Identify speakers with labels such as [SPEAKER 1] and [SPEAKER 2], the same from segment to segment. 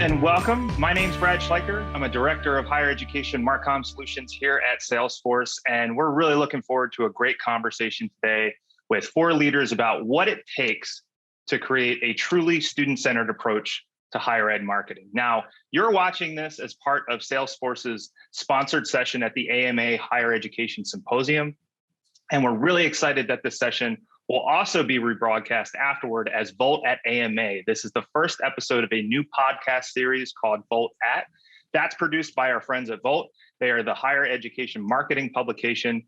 [SPEAKER 1] and welcome. My name's Brad Schleicher. I'm a director of higher education Marcom solutions here at Salesforce, and we're really looking forward to a great conversation today with 4 leaders about what it takes to create a truly student-centered approach to higher ed marketing. Now, you're watching this as part of Salesforce's sponsored session at the AMA Higher Education Symposium, and we're really excited that this session will also be rebroadcast afterward as Volt at AMA. This is the first episode of a new podcast series called Volt at. That's produced by our friends at Volt. They are the higher education marketing publication.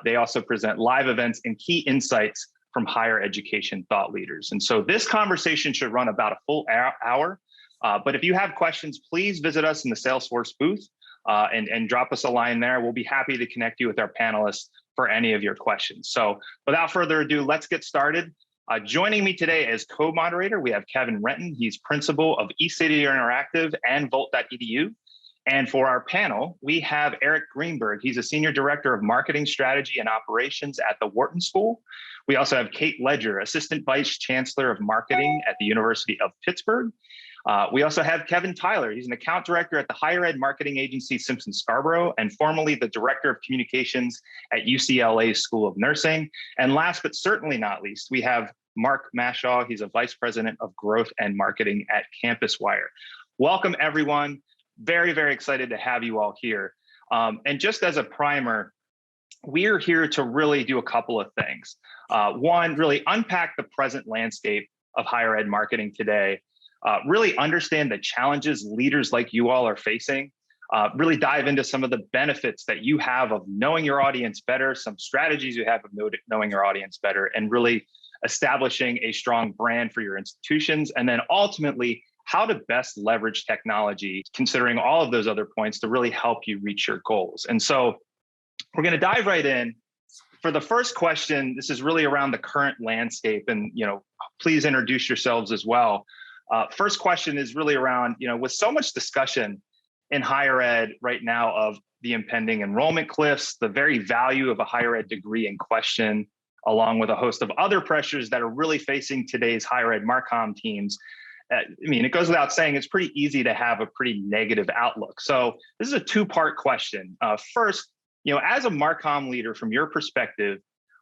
[SPEAKER 1] They also present live events and key insights from higher education thought leaders. And so this conversation should run about a full hour. But if you have questions, please visit us in the Salesforce booth and drop us a line there. We'll be happy to connect you with our panelists for any of your questions. So without further ado, let's get started. Joining me today as co-moderator, we have Kevin Renton. He's principal of eCity Interactive and Volt.edu. And for our panel, we have Eric Greenberg. He's a senior director of marketing strategy and operations at the Wharton School. We also have Kate Ledger, assistant vice chancellor of marketing at the University of Pittsburgh. We also have Kevin Tyler. He's an account director at the higher ed marketing agency Simpson Scarborough and formerly the director of communications at UCLA's School of Nursing. And last but certainly not least, we have Mark Mashaw. He's a vice president of growth and marketing at Campus Wire. Welcome, everyone. Very, very excited to have you all here. And just as a primer, we're here to really do a couple of things. One, really unpack the present landscape of higher ed marketing today. Really understand the challenges leaders like you all are facing, really dive into some of the benefits that you have of knowing your audience better, some strategies you have of knowing your audience better, and really establishing a strong brand for your institutions, and then ultimately how to best leverage technology, considering all of those other points to really help you reach your goals. And so we're going to dive right in. For the first question, this is really around the current landscape, and please introduce yourselves as well. First question is really around, with so much discussion in higher ed right now of the impending enrollment cliffs, the very value of a higher ed degree in question, along with a host of other pressures that are really facing today's higher ed Marcom teams. It goes without saying, it's pretty easy to have a pretty negative outlook. So this is a 2-part question. First, as a Marcom leader, from your perspective,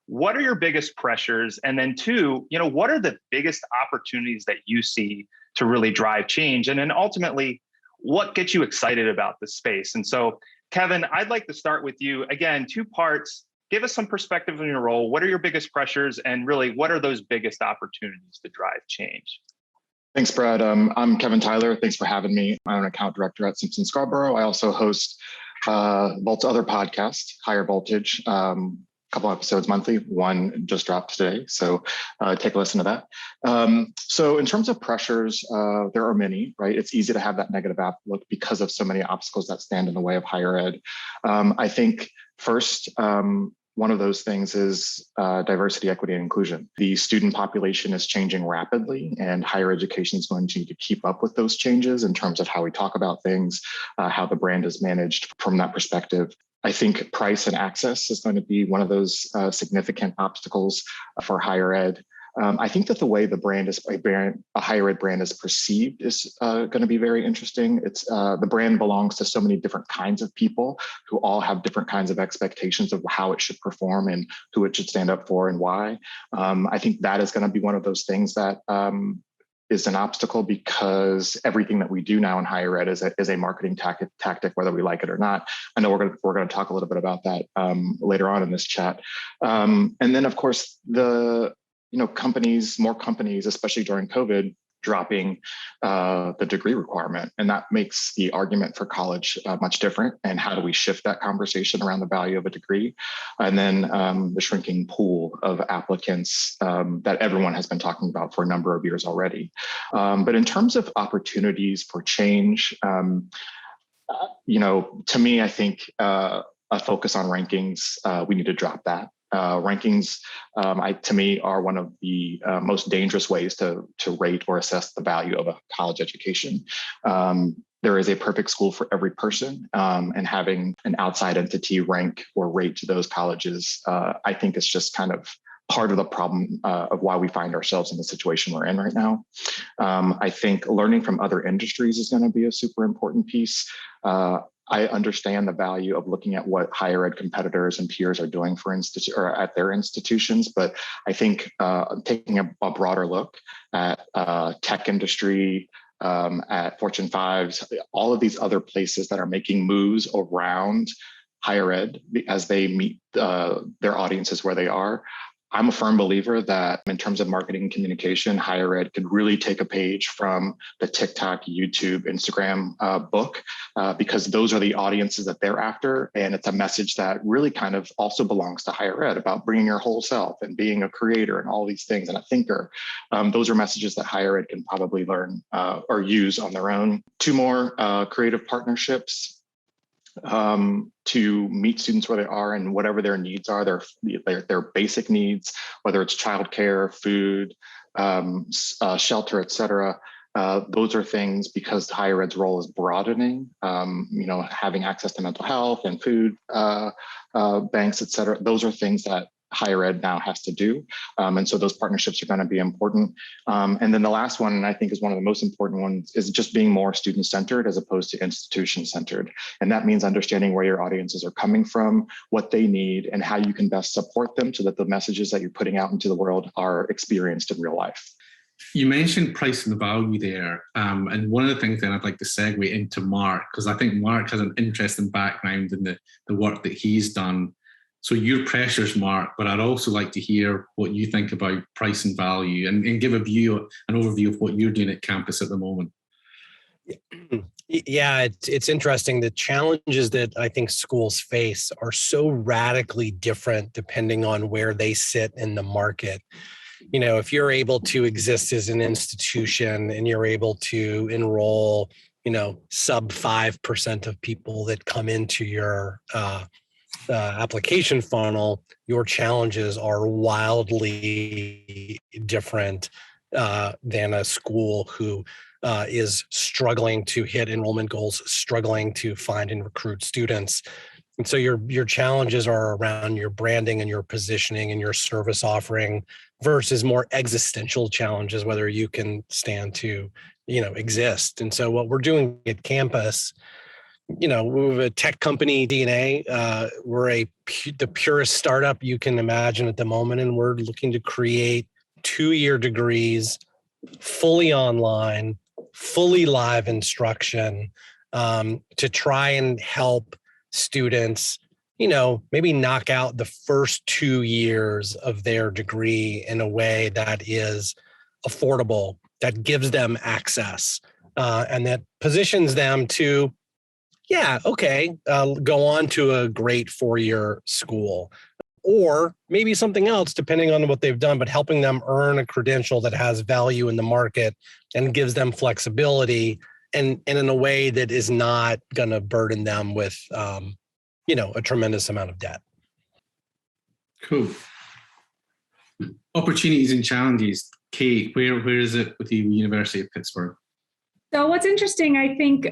[SPEAKER 1] what are your biggest pressures? And then 2, what are the biggest opportunities that you see to really drive change? And then ultimately, what gets you excited about the space? And so, Kevin, I'd like to start with you. Again, 2 parts. Give us some perspective on your role. What are your biggest pressures? And really, what are those biggest opportunities to drive change?
[SPEAKER 2] Thanks, Brad. I'm Kevin Tyler. Thanks for having me. I'm an account director at Simpson Scarborough. I also host Volt's other podcast, Higher Voltage. Couple episodes monthly. One just dropped today, so take a listen to that. So in terms of pressures, there are many, right? It's easy to have that negative outlook because of so many obstacles that stand in the way of higher ed. I think first, one of those things is diversity, equity, and inclusion. The student population is changing rapidly, and higher education is going to need to keep up with those changes in terms of how we talk about things, how the brand is managed from that perspective. I think price and access is going to be one of those significant obstacles for higher ed. I think that the way a higher ed brand is perceived is going to be very interesting. It's the brand belongs to so many different kinds of people who all have different kinds of expectations of how it should perform and who it should stand up for and why. I think that is going to be one of those things that is an obstacle, because everything that we do now in higher ed is a marketing tactic, whether we like it or not. I know we're going to talk a little bit about that later on in this chat. And then, of course, more companies, especially during COVID, dropping the degree requirement. And that makes the argument for college much different. And how do we shift that conversation around the value of a degree? And then the shrinking pool of applicants that everyone has been talking about for a number of years already. But in terms of opportunities for change, to me, I think a focus on rankings, we need to drop that. Rankings, to me, are one of the most dangerous ways to rate or assess the value of a college education. There is a perfect school for every person, and having an outside entity rank or rate those colleges, I think is just kind of part of the problem of why we find ourselves in the situation we're in right now. I think learning from other industries is going to be a super important piece. I understand the value of looking at what higher ed competitors and peers are doing or at their institutions, but I think taking a broader look at tech industry, at Fortune 5s, all of these other places that are making moves around higher ed as they meet their audiences where they are. I'm a firm believer that in terms of marketing and communication, higher ed could really take a page from the TikTok, YouTube, Instagram book, because those are the audiences that they're after. And it's a message that really kind of also belongs to higher ed about bringing your whole self and being a creator and all these things and a thinker. Those are messages that higher ed can probably learn or use on their own. Two more creative partnerships to meet students where they are and whatever their needs are, their basic needs, whether it's childcare, food, shelter, et cetera. Those are things, because higher ed's role is broadening, having access to mental health and food banks, et cetera. Those are things that higher ed now has to do. And so those partnerships are going to be important. And then the last one, and I think is one of the most important ones, is just being more student-centered as opposed to institution-centered. And that means understanding where your audiences are coming from, what they need, and how you can best support them so that the messages that you're putting out into the world are experienced in real life.
[SPEAKER 3] You mentioned price and value there. And one of the things then I'd like to segue into Mark, because I think Mark has an interesting background in the work that he's done. So your pressures, Mark, but I'd also like to hear what you think about price and value and give an overview of what you're doing at campus at the moment.
[SPEAKER 4] Yeah, it's interesting. The challenges that I think schools face are so radically different depending on where they sit in the market. If you're able to exist as an institution and you're able to enroll, sub 5% of people that come into your application funnel, your challenges are wildly different than a school who is struggling to hit enrollment goals, struggling to find and recruit students. And so your challenges are around your branding and your positioning and your service offering versus more existential challenges, whether you can stand to, exist. And so what we're doing at campus, we have a tech company DNA. We're the purest startup you can imagine at the moment, and we're looking to create 2-year degrees, fully online, fully live instruction, to try and help students, maybe knock out the first 2 years of their degree in a way that is affordable, that gives them access, and that positions them to go on to a great 4-year school, or maybe something else, depending on what they've done, but helping them earn a credential that has value in the market and gives them flexibility and in a way that is not going to burden them with, a tremendous amount of debt.
[SPEAKER 3] Cool. Opportunities and challenges. Kate, where is it with the University of Pittsburgh?
[SPEAKER 5] So what's interesting, I think,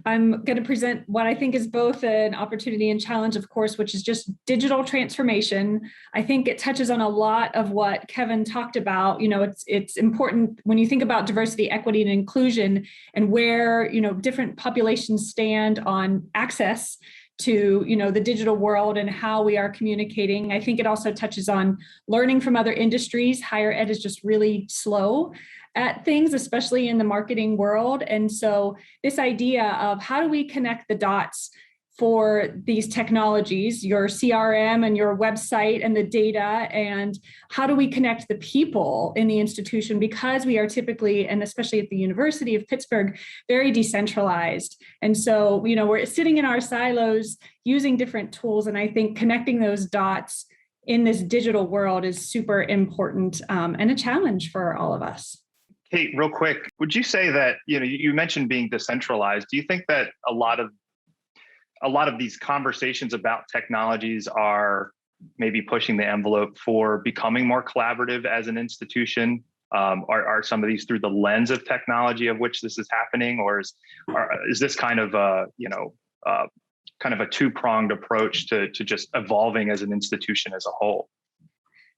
[SPEAKER 5] I'm going to present what I think is both an opportunity and challenge, of course, which is just digital transformation. I think it touches on a lot of what Kevin talked about. It's important when you think about diversity, equity, and inclusion and where, different populations stand on access to, the digital world and how we are communicating. I think it also touches on learning from other industries. Higher ed is just really slow at things, especially in the marketing world. And so this idea of how do we connect the dots for these technologies, your CRM and your website and the data, and how do we connect the people in the institution, because we are typically, and especially at the University of Pittsburgh, very decentralized. And so, we're sitting in our silos using different tools. And I think connecting those dots in this digital world is super important and a challenge for all of us.
[SPEAKER 1] Kate, real quick, would you say that, you mentioned being decentralized. Do you think that a lot of these conversations about technologies are maybe pushing the envelope for becoming more collaborative as an institution? Are some of these through the lens of technology of which this is happening, or is this kind of a two-pronged approach to just evolving as an institution as a whole?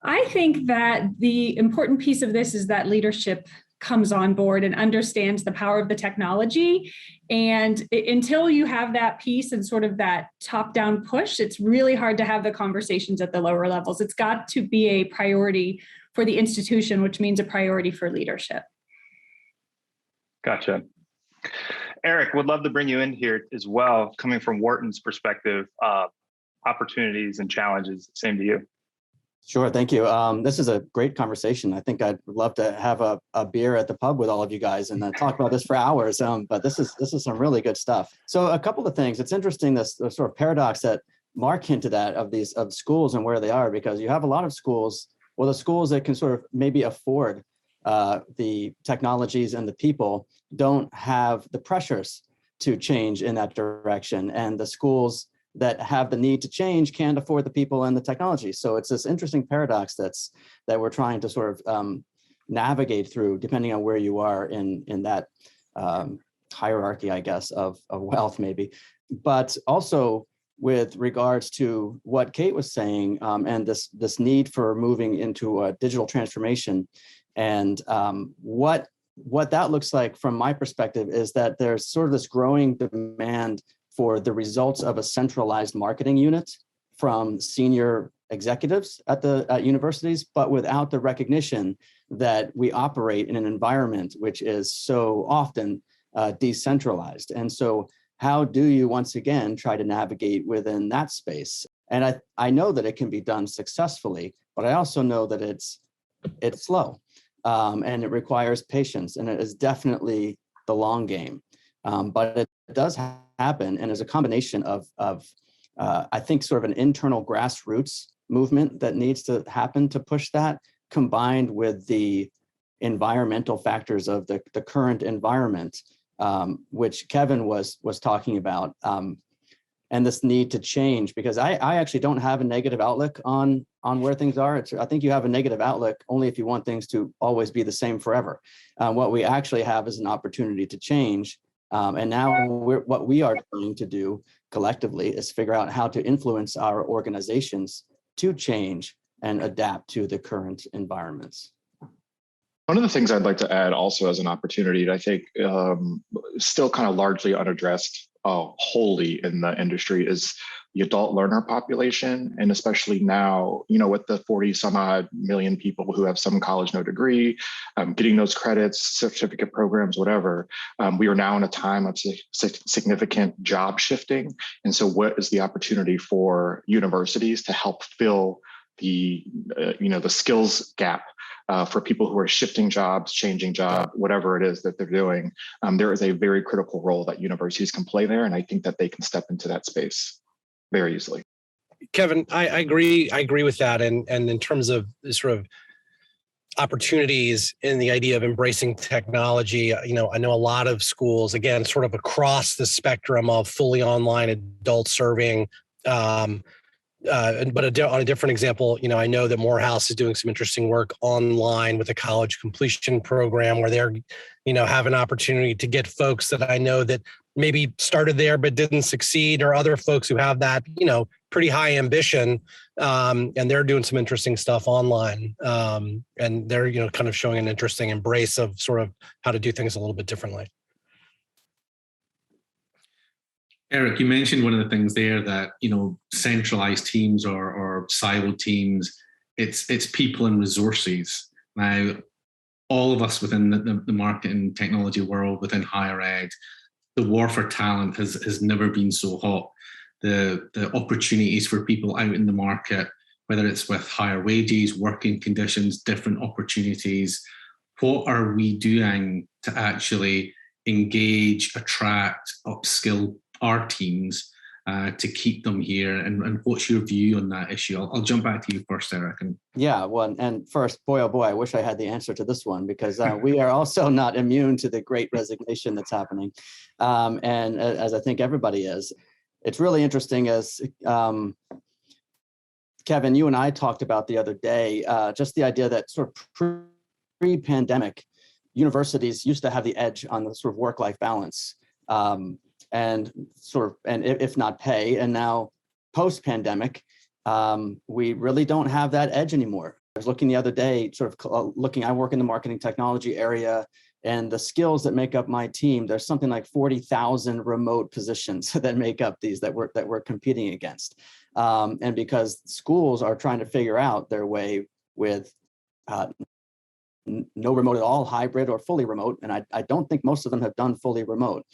[SPEAKER 5] I think that the important piece of this is that leadership comes on board and understands the power of the technology. And until you have that piece and sort of that top-down push, it's really hard to have the conversations at the lower levels. It's got to be a priority for the institution, which means a priority for leadership.
[SPEAKER 1] Gotcha. Eric, would love to bring you in here as well, coming from Wharton's perspective, opportunities and challenges. Same to you.
[SPEAKER 6] Sure, thank you. This is a great conversation. I think I'd love to have a beer at the pub with all of you guys and talk about this for hours. But this is some really good stuff. So a couple of things. It's interesting, this the sort of paradox that Mark hinted at of schools and where they are, because you have a lot of schools, well, the schools that can sort of maybe afford the technologies and the people don't have the pressures to change in that direction, and the schools that have the need to change can't afford the people and the technology. So it's this interesting paradox that we're trying to sort of navigate through, depending on where you are in that hierarchy, I guess, of wealth maybe. But also with regards to what Kate was saying, and this need for moving into a digital transformation, and what that looks like from my perspective is that there's sort of this growing demand for the results of a centralized marketing unit from senior executives at universities, but without the recognition that we operate in an environment which is so often decentralized. And so how do you once again try to navigate within that space? And I know that it can be done successfully, but I also know that it's slow, and it requires patience, and it is definitely the long game. But it does happen, and is a combination of I think sort of an internal grassroots movement that needs to happen to push that, combined with the environmental factors of the current environment, which Kevin was talking about, and this need to change. Because I actually don't have a negative outlook on where things are. I think you have a negative outlook only if you want things to always be the same forever. What we actually have is an opportunity to change. And now what we are trying to do collectively is figure out how to influence our organizations to change and adapt to the current environments.
[SPEAKER 2] One of the things I'd like to add also as an opportunity that I think still kind of largely unaddressed wholly in the industry is the adult learner population. And especially now, with the 40 some odd million people who have some college no degree, getting those credits, certificate programs, whatever, we are now in a time of significant job shifting. And so what is the opportunity for universities to help fill the skills gap for people who are shifting jobs, changing job, whatever it is that they're doing? There is a very critical role that universities can play there. And I think that they can step into that space very easily.
[SPEAKER 4] Kevin, I agree. I agree with that. And in terms of sort of opportunities in the idea of embracing technology, I know a lot of schools, again, sort of across the spectrum of fully online adult serving, but on a different example, I know that Morehouse is doing some interesting work online with a college completion program where they're, have an opportunity to get folks that I know that maybe started there but didn't succeed, or other folks who have that, pretty high ambition, and they're doing some interesting stuff online, and they're, kind of showing an interesting embrace of sort of how to do things a little bit differently.
[SPEAKER 3] Eric, you mentioned one of the things there that, centralized teams or siloed teams, it's people and resources. Now, all of us within the market and technology world, within higher ed, the war for talent has never been so hot. The opportunities for people out in the market, whether it's with higher wages, working conditions, different opportunities, what are we doing to actually engage, attract, upskill our teams to keep them here, and what's your view on that issue? I'll jump back to you first, Eric.
[SPEAKER 6] Yeah, well, and first, boy, oh boy, I wish I had the answer to this one, because we are also not immune to the great resignation that's happening. And as I think everybody is, it's really interesting, as Kevin, you and I talked about the other day, just the idea that sort of pre-pandemic, universities used to have the edge on the sort of work-life balance. And if not pay, and now post-pandemic, we really don't have that edge anymore. was looking the other day, I work in the marketing technology area, and the skills that make up my team, there's something like 40,000 remote positions that make up these that we're competing against. And because schools are trying to figure out their way with no remote at all, hybrid or fully remote. And I don't think most of them have done fully remote.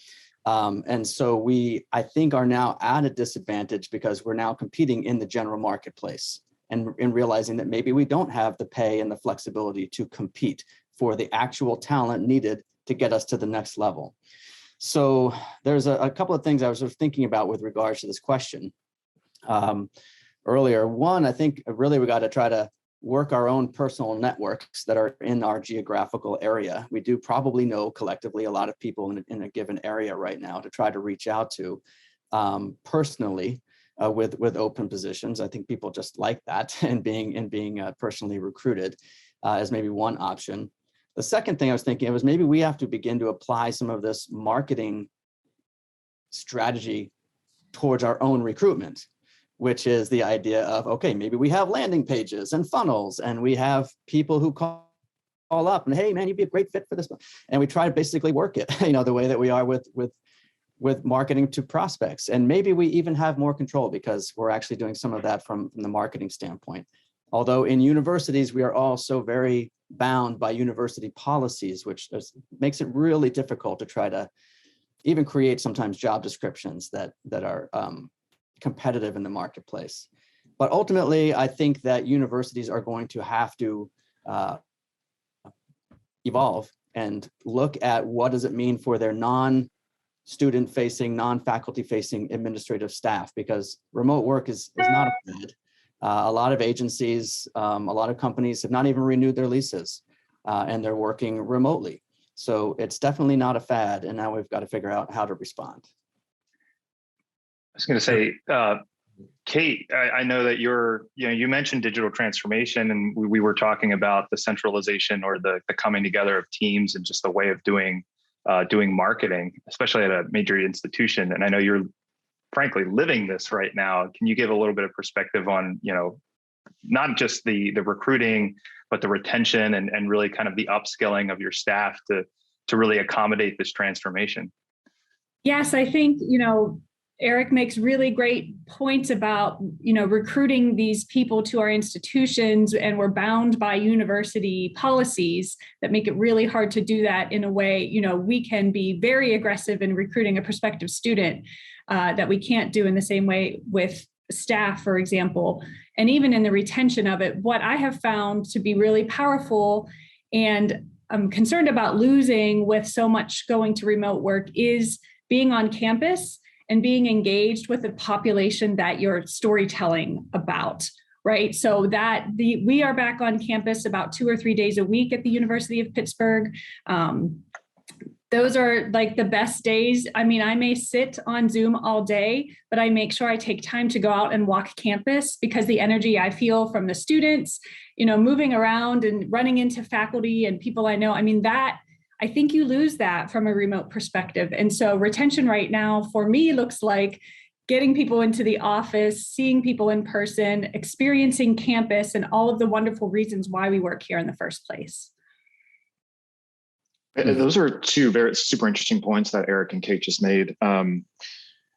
[SPEAKER 6] And so I think, are now at a disadvantage because we're now competing in the general marketplace and in realizing that maybe we don't have the pay and the flexibility to compete for the actual talent needed to get us to the next level. So there's a couple of things I was sort of thinking about with regards to this question earlier. One, I think really we got to try to work our own personal networks that are in our geographical area. We do probably know collectively a lot of people in a given area right now to try to reach out to personally with open positions. I think people just like that and being personally recruited as maybe one option. The second thing I was thinking was maybe we have to begin to apply some of this marketing strategy towards our own recruitment, which is the idea of, okay, maybe we have landing pages and funnels, and we have people who call up and, hey, man, you'd be a great fit for this. And we try to basically work it, the way that we are with marketing to prospects. And maybe we even have more control because we're actually doing some of that from the marketing standpoint. Although in universities, we are all so very bound by university policies, which makes it really difficult to try to even create sometimes job descriptions that are competitive in the marketplace. But ultimately, I think that universities are going to have to evolve and look at what does it mean for their non-student facing, non-faculty facing administrative staff, because remote work is not a fad. A lot of agencies, a lot of companies have not even renewed their leases and they're working remotely. So it's definitely not a fad. And now we've got to figure out how to respond.
[SPEAKER 1] I was going to say, Kate, I know that you mentioned digital transformation, and we were talking about the centralization or the coming together of teams and just the way of doing marketing, especially at a major institution. And I know you're frankly living this right now. Can you give a little bit of perspective on, not just the recruiting, but the retention and really kind of the upskilling of your staff to really accommodate this transformation?
[SPEAKER 5] Yes, I think, Eric makes really great points about, recruiting these people to our institutions, and we're bound by university policies that make it really hard to do that in a way, we can be very aggressive in recruiting a prospective student that we can't do in the same way with staff, for example, and even in the retention of it. What I have found to be really powerful, and I'm concerned about losing with so much going to remote work, is being on campus and being engaged with the population that you're storytelling about, right? So that we are back on campus about 2 or 3 days a week at the University of Pittsburgh. Those are like the best days. I mean, I may sit on Zoom all day, but I make sure I take time to go out and walk campus, because the energy I feel from the students, moving around and running into faculty and people I know, I think you lose that from a remote perspective. And so retention right now for me looks like getting people into the office, seeing people in person, experiencing campus and all of the wonderful reasons why we work here in the first place.
[SPEAKER 2] Those are two very super interesting points that Eric and Kate just made.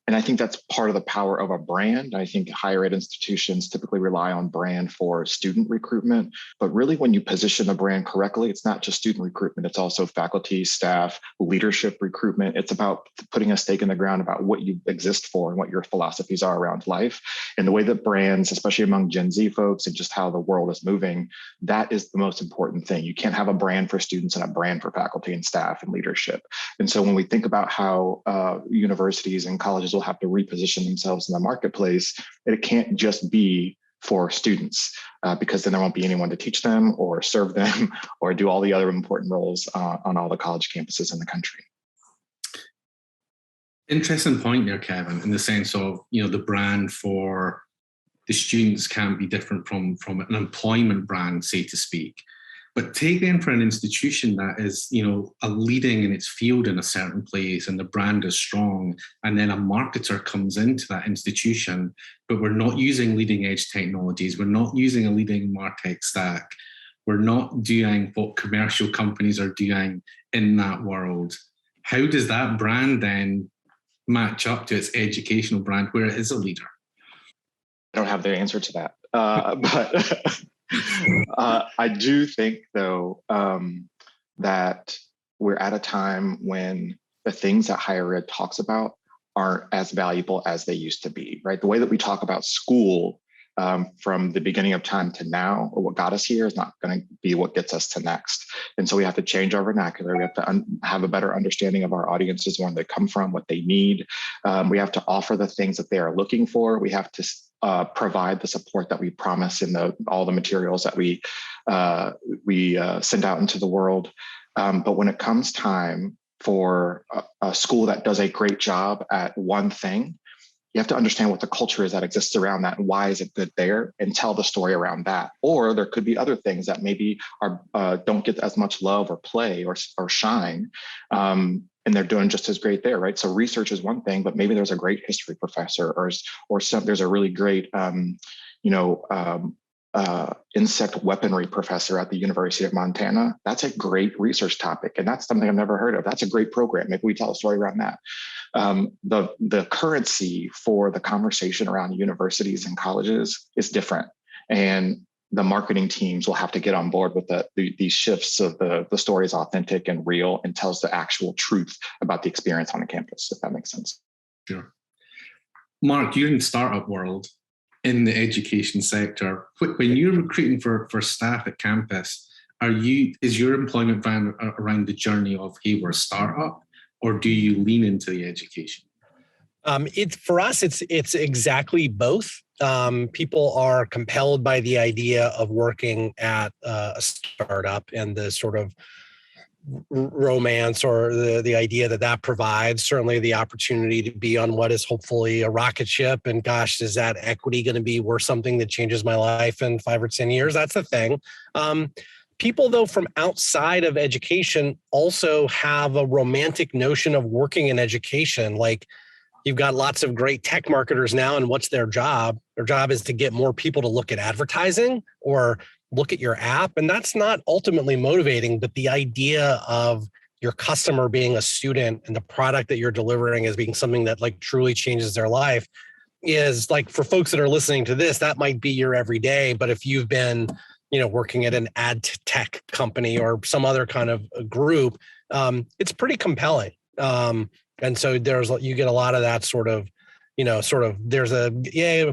[SPEAKER 2] And I think that's part of the power of a brand. I think higher ed institutions typically rely on brand for student recruitment, but really when you position the brand correctly, it's not just student recruitment, it's also faculty, staff, leadership recruitment. It's about putting a stake in the ground about what you exist for and what your philosophies are around life. And the way that brands, especially among Gen Z folks and just how the world is moving, that is the most important thing. You can't have a brand for students and a brand for faculty and staff and leadership. And so when we think about how universities and colleges will have to reposition themselves in the marketplace, it can't just be for students because then there won't be anyone to teach them or serve them or do all the other important roles on all the college campuses in the country.
[SPEAKER 3] Interesting point there, Kevin, in the sense of, the brand for the students can be different from an employment brand, say to speak. But take then for an institution that is, a leading in its field in a certain place and the brand is strong, and then a marketer comes into that institution, but we're not using leading edge technologies, we're not using a leading MarTech stack, we're not doing what commercial companies are doing in that world. How does that brand then match up to its educational brand where it is a leader?
[SPEAKER 2] I don't have the answer to that, but I do think, though, that we're at a time when the things that higher ed talks about aren't as valuable as they used to be, right? The way that we talk about school from the beginning of time to now, or what got us here, is not going to be what gets us to next. And so we have to change our vernacular. We have to have a better understanding of our audiences, where they come from, what they need. We have to offer the things that they are looking for. We have to provide the support that we promise in all the materials that we send out into the world. But when it comes time for a school that does a great job at one thing, you have to understand what the culture is that exists around that and why is it good there, and tell the story around that. Or there could be other things that maybe don't get as much love or play or shine, and they're doing just as great there, right? So research is one thing, but maybe there's a great history professor or there's a really great insect weaponry professor at the University of Montana. That's a great research topic, and that's something I've never heard of. That's a great program. Maybe we tell a story around that. The currency for the conversation around universities and colleges is different, and the marketing teams will have to get on board with these shifts of the story is authentic and real and tells the actual truth about the experience on the campus, if that makes sense.
[SPEAKER 3] Sure. Mark, you're in the startup world, in the education sector. When you're recruiting for staff at campus, is your employment plan around the journey of, hey, we're a startup, or do you lean into the education?
[SPEAKER 4] For us, it's exactly both. People are compelled by the idea of working at a startup and the sort of romance or the idea that provides, certainly the opportunity to be on what is hopefully a rocket ship. And gosh, is that equity going to be worth something that changes my life in 5 or 10 years? That's the thing. People, though, from outside of education also have a romantic notion of working in education. Like, you've got lots of great tech marketers now, and what's their job? Their job is to get more people to look at advertising or look at your app. And that's not ultimately motivating, but the idea of your customer being a student and the product that you're delivering as being something that like truly changes their life is, like, for folks that are listening to this, that might be your everyday. But if you've been, working at an ad tech company or some other kind of group, it's pretty compelling. And so you get a lot of that sort of, there's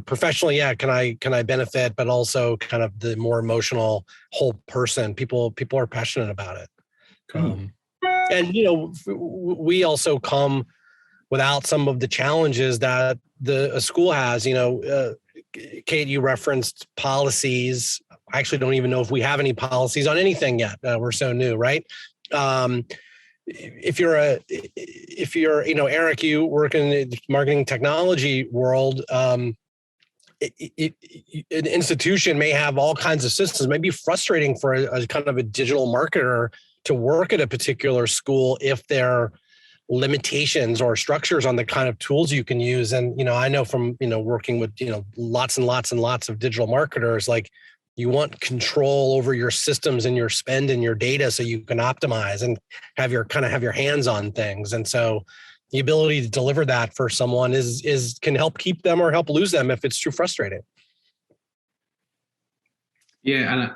[SPEAKER 4] professionally, can I benefit, but also kind of the more emotional whole person. People are passionate about it.
[SPEAKER 3] Cool.
[SPEAKER 4] And, we also come without some of the challenges that a school has. Kate, you referenced policies. I actually don't even know if we have any policies on anything yet. We're so new, right? If you're Eric, you work in the marketing technology world, an institution may have all kinds of systems. It may be frustrating for a kind of a digital marketer to work at a particular school if there are limitations or structures on the kind of tools you can use. And, I know from, working with, lots and lots and lots of digital marketers, like, you want control over your systems and your spend and your data so you can optimize and have your hands on things. And so the ability to deliver that for someone can help keep them or help lose them if it's too frustrating.
[SPEAKER 3] Yeah, and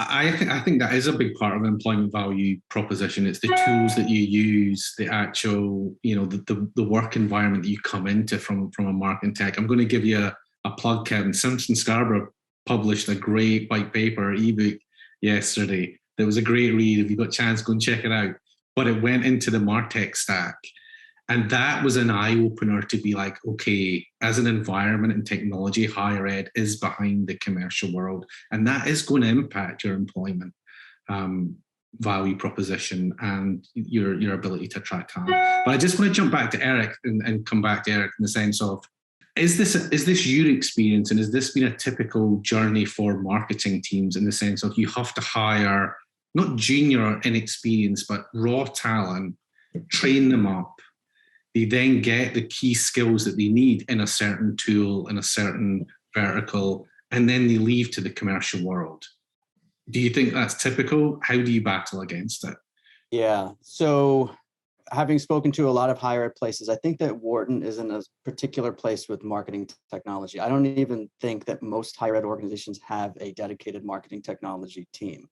[SPEAKER 3] I think that is a big part of an employment value proposition. It's the tools that you use, the actual, the work environment that you come into from a marketing tech. I'm going to give you a plug, Kevin. Simpson-Scarborough published a great white paper ebook yesterday. That was a great read. If you got a chance, go and check it out. But it went into the MarTech stack. And that was an eye-opener to be like, okay, as an environment and technology, higher ed is behind the commercial world. And that is going to impact your employment value proposition and your ability to attract talent. But I just want to jump back to Eric and come back to Eric in the sense of, Is this your experience, and has this been a typical journey for marketing teams in the sense of you have to hire not junior or inexperienced, but raw talent, train them up, they then get the key skills that they need in a certain tool, in a certain vertical, and then they leave to the commercial world? Do you think that's typical? How do you battle against it?
[SPEAKER 6] Yeah, so having spoken to a lot of higher ed places, I think that Wharton is in a particular place with marketing technology. I don't even think that most higher ed organizations have a dedicated marketing technology team.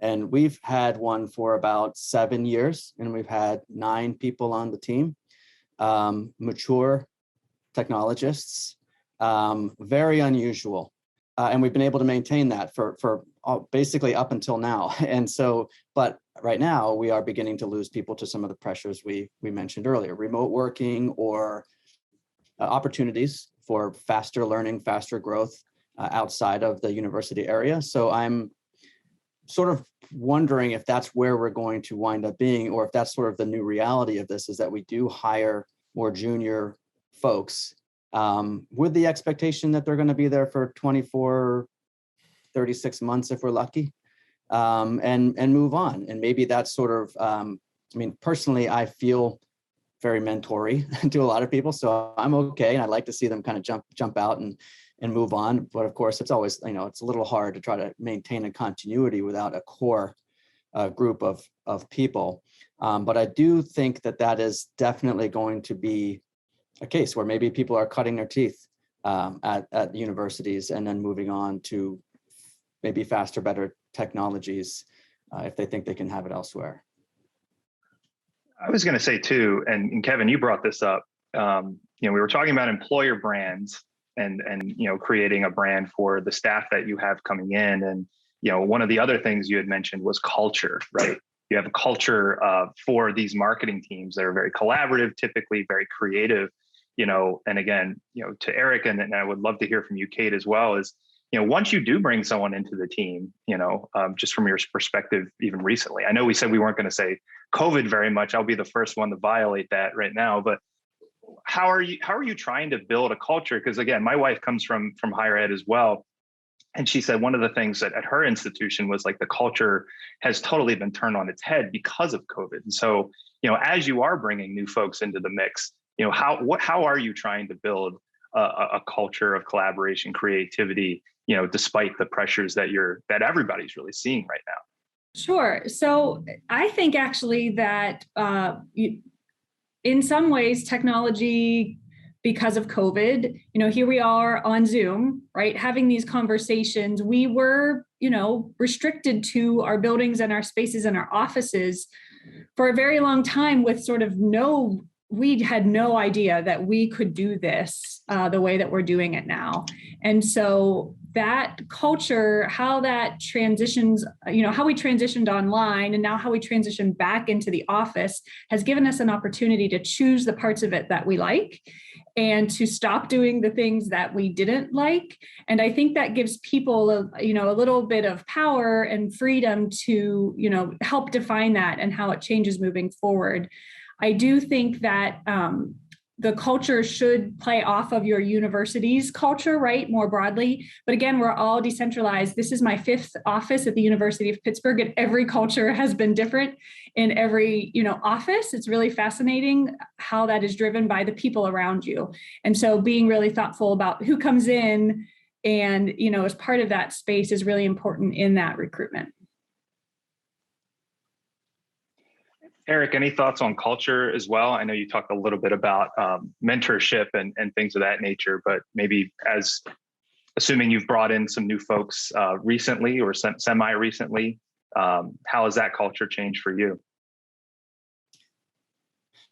[SPEAKER 6] And we've had one for about 7 years, and we've had 9 people on the team, mature technologists, very unusual. And we've been able to maintain that for basically up until now. And so, but right now we are beginning to lose people to some of the pressures we mentioned earlier, remote working or opportunities for faster learning, faster growth outside of the university area. So I'm sort of wondering if that's where we're going to wind up being, or if that's sort of the new reality of this, is that we do hire more junior folks with the expectation that they're going to be there for 24, 36 months if we're lucky, and move on. And maybe that's sort of, I mean, personally, I feel very mentory to a lot of people, so I'm okay. And I'd like to see them kind of jump out and move on. But of course, it's always, it's a little hard to try to maintain a continuity without a core group of people. But I do think that is definitely going to be a case where maybe people are cutting their teeth at universities and then moving on to maybe faster, better technologies if they think they can have it elsewhere.
[SPEAKER 1] I was going to say too, and Kevin, you brought this up. We were talking about employer brands and creating a brand for the staff that you have coming in, and one of the other things you had mentioned was culture, right? You have a culture for these marketing teams that are very collaborative, typically very creative. And again, to Eric, and I would love to hear from you, Kate, as well, is, once you do bring someone into the team, just from your perspective, even recently, I know we said we weren't going to say COVID very much. I'll be the first one to violate that right now, but how are you trying to build a culture? Because again, my wife comes from higher ed as well. And she said one of the things that at her institution was like the culture has totally been turned on its head because of COVID. And so, as you are bringing new folks into the mix, how are you trying to build a culture of collaboration, creativity, despite the pressures that everybody's really seeing right now?
[SPEAKER 5] Sure. So I think actually that in some ways, technology, because of COVID, here we are on Zoom, right? Having these conversations, we were, restricted to our buildings and our spaces and our offices for a very long time with sort of we had no idea that we could do this the way that we're doing it now. And so that culture, how that transitions, how we transitioned online and now how we transitioned back into the office has given us an opportunity to choose the parts of it that we like and to stop doing the things that we didn't like. And I think that gives people a little bit of power and freedom to, help define that and how it changes moving forward. I do think that the culture should play off of your university's culture, right, more broadly. But again, we're all decentralized. This is my 5th office at the University of Pittsburgh, and every culture has been different in every, office. It's really fascinating how that is driven by the people around you. And so being really thoughtful about who comes in and, as part of that space is really important in that recruitment.
[SPEAKER 1] Eric, any thoughts on culture as well? I know you talked a little bit about mentorship and things of that nature, but maybe assuming you've brought in some new folks recently or semi-recently, how has that culture changed for you?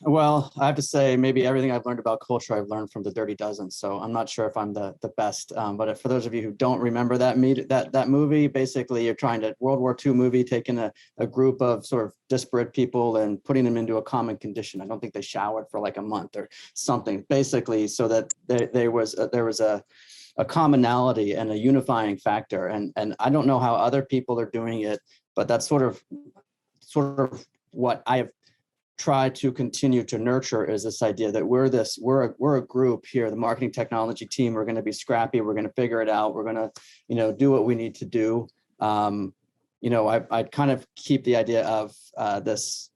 [SPEAKER 6] Well, I have to say, maybe everything I've learned about culture, I've learned from the Dirty Dozen. So I'm not sure if I'm the best. But for those of you who don't remember that movie, basically you're trying to World War II movie, taking a group of sort of disparate people and putting them into a common condition. I don't think they showered for like a month or something, basically, so that there was a commonality and a unifying factor. And I don't know how other people are doing it, but that's sort of what I have try to continue to nurture is this idea that we're a group here, the marketing technology team. We're going to be scrappy. We're going to figure it out. We're going to, do what we need to do. I'd kind of keep the idea of this,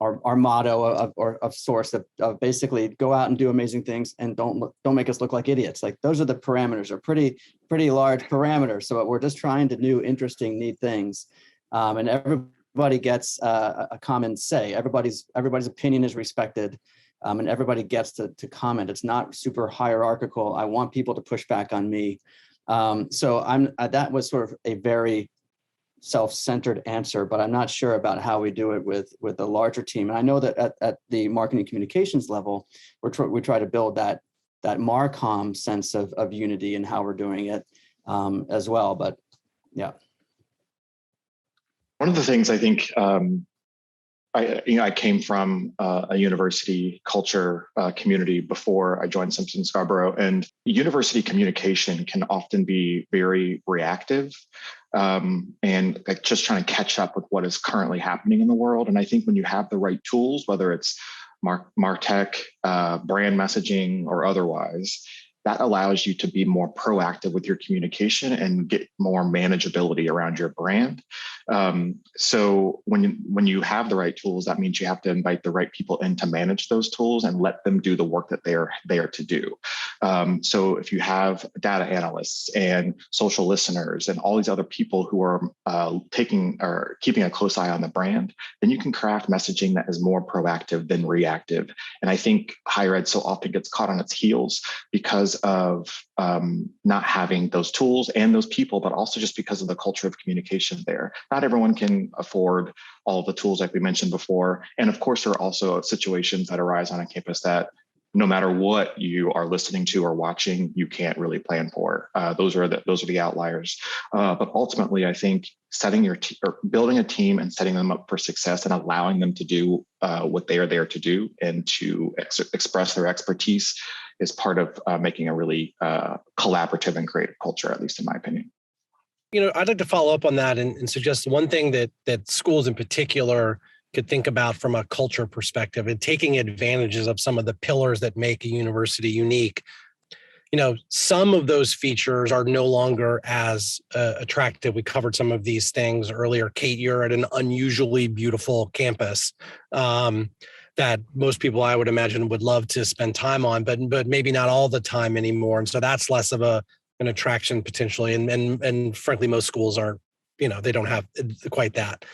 [SPEAKER 6] our motto of source of basically go out and do amazing things and don't make us look like idiots. Like those are the parameters, are pretty large parameters. So we're just trying to do interesting, neat things, and everybody gets a common say. Everybody's opinion is respected, and everybody gets to comment. It's not super hierarchical. I want people to push back on me. So that was sort of a very self-centered answer, but I'm not sure about how we do it with a larger team. And I know that at the marketing communications level, we try to build that Marcom sense of unity in how we're doing it as well. But yeah.
[SPEAKER 2] One of the things I think I came from a university culture community before I joined Simpson Scarborough, and university communication can often be very reactive and like just trying to catch up with what is currently happening in the world. And I think when you have the right tools, whether it's MarTech, brand messaging, or otherwise, that allows you to be more proactive with your communication and get more manageability around your brand. So when you have the right tools, that means you have to invite the right people in to manage those tools and let them do the work that they are there to do. So if you have data analysts and social listeners and all these other people who are taking or keeping a close eye on the brand, then you can craft messaging that is more proactive than reactive. And I think higher ed so often gets caught on its heels because of not having those tools and those people, but also just because of the culture of communication there. Not everyone can afford all of the tools like we mentioned before. And of course, there are also situations that arise on a campus that no matter what you are listening to or watching, you can't really plan for. Those are the outliers. But ultimately, I think building a team and setting them up for success and allowing them to do what they are there to do and to express their expertise is part of making a really collaborative and creative culture, at least in my opinion.
[SPEAKER 4] I'd like to follow up on that and suggest one thing that schools in particular could think about from a culture perspective and taking advantages of some of the pillars that make a university unique. Some of those features are no longer as attractive. We covered some of these things earlier. Kate, you're at an unusually beautiful campus that most people, I would imagine, would love to spend time on, but maybe not all the time anymore. And so that's less of an attraction potentially. And frankly, most schools aren't, they don't have quite that.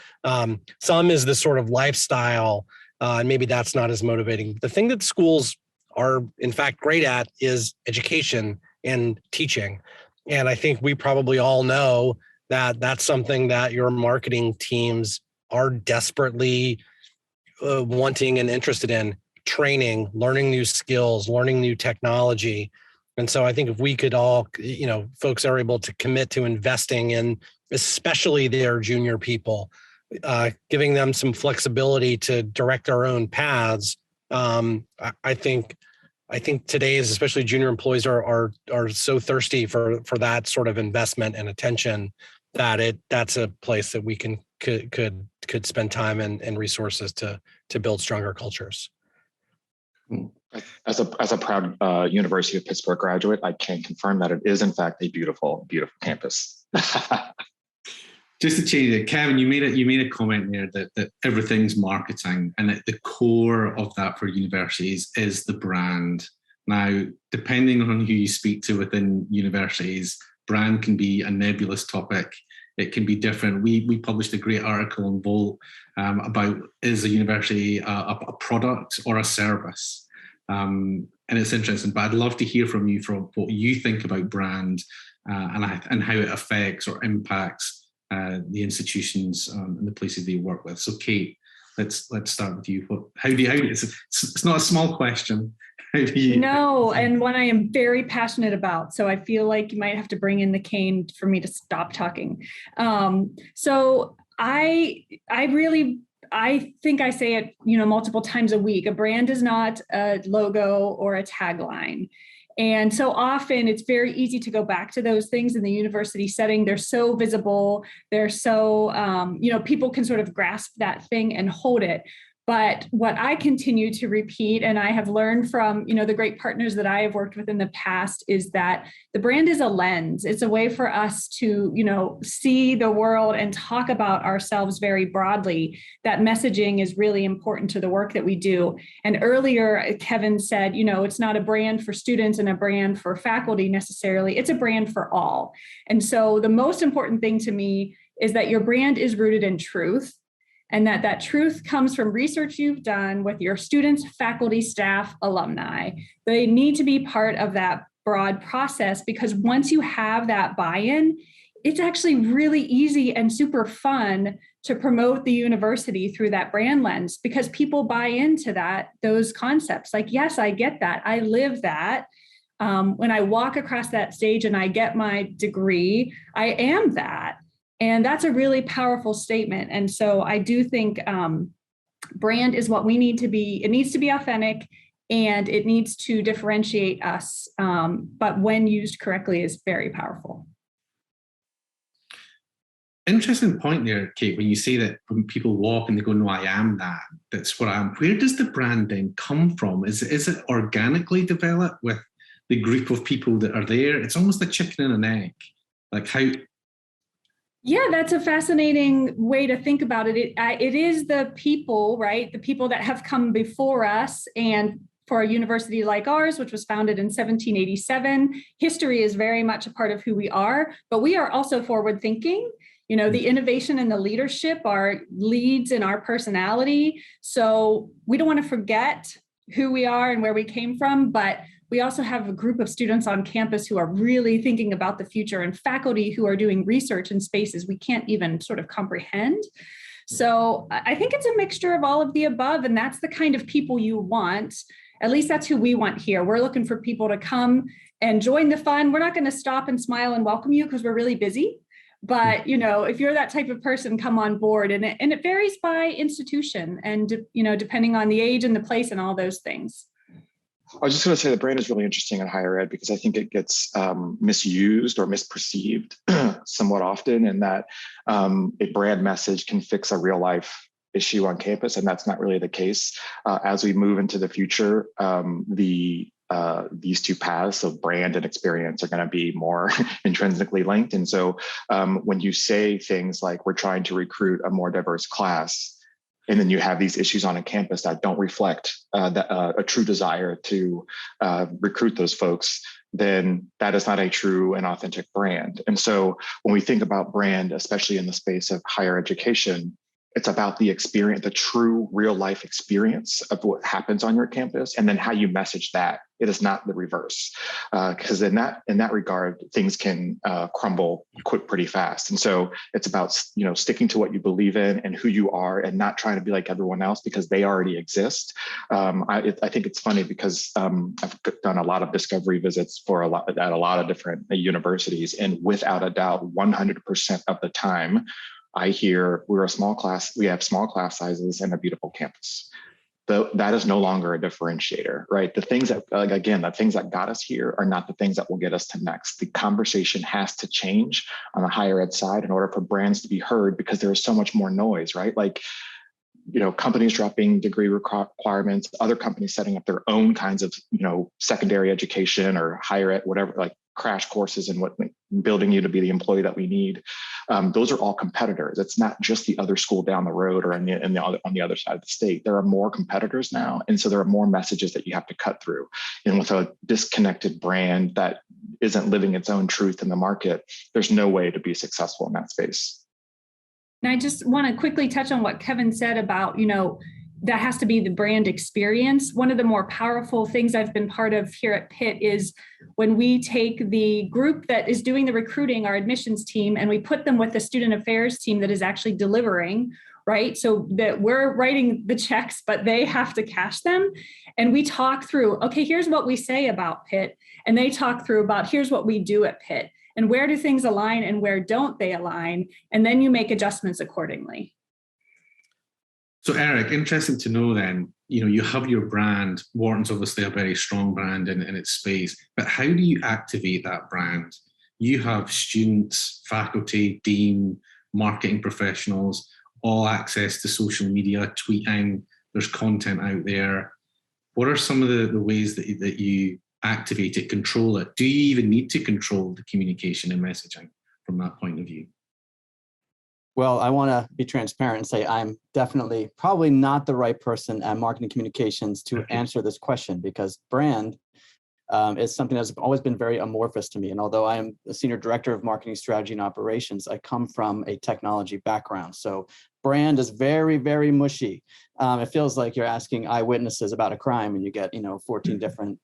[SPEAKER 4] Some is the sort of lifestyle, and maybe that's not as motivating. The thing that schools are in fact great at is education and teaching. And I think we probably all know that that's something that your marketing teams are desperately wanting and interested in: training, learning new skills, learning new technology. And so I think if we could all, folks are able to commit to investing in, especially their junior people, giving them some flexibility to direct their own paths. I think today's, especially junior employees, are so thirsty for that sort of investment and attention that that's a place that we could spend time and resources to build stronger cultures.
[SPEAKER 2] As a proud University of Pittsburgh graduate, I can confirm that it is in fact a beautiful, beautiful campus.
[SPEAKER 3] Just to change it, Kevin, you made a comment there that everything's marketing, and at the core of that for universities is the brand. Now, depending on who you speak to within universities, brand can be a nebulous topic. It can be different. We published a great article on Volt about, is a university a product or a service? And it's interesting, but I'd love to hear from you from what you think about brand and how it affects or impacts the institutions and the places they work with. So, Kate, let's start with you. It's not a small question. How do you? No,
[SPEAKER 5] and one I am very passionate about. So I feel like you might have to bring in the cane for me to stop talking. So I think I say it, multiple times a week. A brand is not a logo or a tagline. And so often it's very easy to go back to those things in the university setting. They're so visible. They're so, people can sort of grasp that thing and hold it. But what I continue to repeat, and I have learned from, the great partners that I have worked with in the past, is that the brand is a lens. It's a way for us to, see the world and talk about ourselves very broadly. That messaging is really important to the work that we do. And earlier, Kevin said, it's not a brand for students and a brand for faculty necessarily. It's a brand for all. And so the most important thing to me is that your brand is rooted in truth, and that truth comes from research you've done with your students, faculty, staff, alumni. They need to be part of that broad process, because once you have that buy-in, it's actually really easy and super fun to promote the university through that brand lens, because people buy into those concepts. Like, yes, I get that. I live that. When I walk across that stage and I get my degree, I am that. And that's a really powerful statement. And so I do think brand is what we need to be. It needs to be authentic, and it needs to differentiate us. But when used correctly, is very powerful.
[SPEAKER 3] Interesting point there, Kate, when you say that when people walk and they go, no, I am that, that's what I am. Where does the brand then come from? Is it organically developed with the group of people that are there? It's almost a chicken and an egg. Like how...
[SPEAKER 5] Yeah, that's a fascinating way to think about it. It is the people, right? The people that have come before us. And for a university like ours, which was founded in 1787, history is very much a part of who we are, but we are also forward thinking. The innovation and the leadership are leads in our personality. So we don't want to forget who we are and where we came from, but we also have a group of students on campus who are really thinking about the future, and faculty who are doing research in spaces we can't even sort of comprehend. So I think it's a mixture of all of the above, and that's the kind of people you want. At least that's who we want here. We're looking for people to come and join the fun. We're not going to stop and smile and welcome you because we're really busy. But, if you're that type of person, come on board. And it varies by institution and, depending on the age and the place and all those things.
[SPEAKER 2] I was just going to say the brand is really interesting in higher ed, because I think it gets misused or misperceived somewhat often, in that a brand message can fix a real life issue on campus. And that's not really the case. As we move into the future, these two paths of brand and experience are going to be more intrinsically linked. And so when you say things like, we're trying to recruit a more diverse class, and then you have these issues on a campus that don't reflect a true desire to recruit those folks, then that is not a true and authentic brand. And so when we think about brand, especially in the space of higher education, it's about the experience, the true real life experience of what happens on your campus, and then how you message that. It is not the reverse, because in that regard, things can crumble pretty fast. And so it's about sticking to what you believe in and who you are, and not trying to be like everyone else because they already exist. I think it's funny because I've done a lot of discovery visits at a lot of different universities, and without a doubt, 100% of the time, I hear we're a small class, we have small class sizes and a beautiful campus. That is no longer a differentiator, right? The things that, the things that got us here are not the things that will get us to next. The conversation has to change on the higher ed side in order for brands to be heard, because there is so much more noise, right? Like, companies dropping degree requirements, other companies setting up their own kinds of, secondary education or higher ed, whatever, like crash courses and what building you to be the employee that we need. Those are all competitors. It's not just the other school down the road or on the other side of the state. There are more competitors now. And so there are more messages that you have to cut through. And with a disconnected brand that isn't living its own truth in the market, there's no way to be successful in that space.
[SPEAKER 5] And I just want to quickly touch on what Kevin said about, that has to be the brand experience. One of the more powerful things I've been part of here at Pitt is when we take the group that is doing the recruiting, our admissions team, and we put them with the student affairs team that is actually delivering, right? So that we're writing the checks, but they have to cash them. And we talk through, okay, here's what we say about Pitt. And they talk through about, here's what we do at Pitt. And where do things align and where don't they align? And then you make adjustments accordingly.
[SPEAKER 3] So Eric, interesting to know then, you have your brand. Wharton's obviously a very strong brand in its space, but how do you activate that brand? You have students, faculty, dean, marketing professionals, all access to social media, tweeting, there's content out there. What are some of the ways that you activate it, control it? Do you even need to control the communication and messaging from that point of view?
[SPEAKER 6] Well, I want to be transparent and say I'm definitely probably not the right person at marketing communications to answer this question, because brand is something that's always been very amorphous to me. And although I am the senior director of marketing strategy and operations, I come from a technology background. So brand is very, very mushy. It feels like you're asking eyewitnesses about a crime and you get, 14 different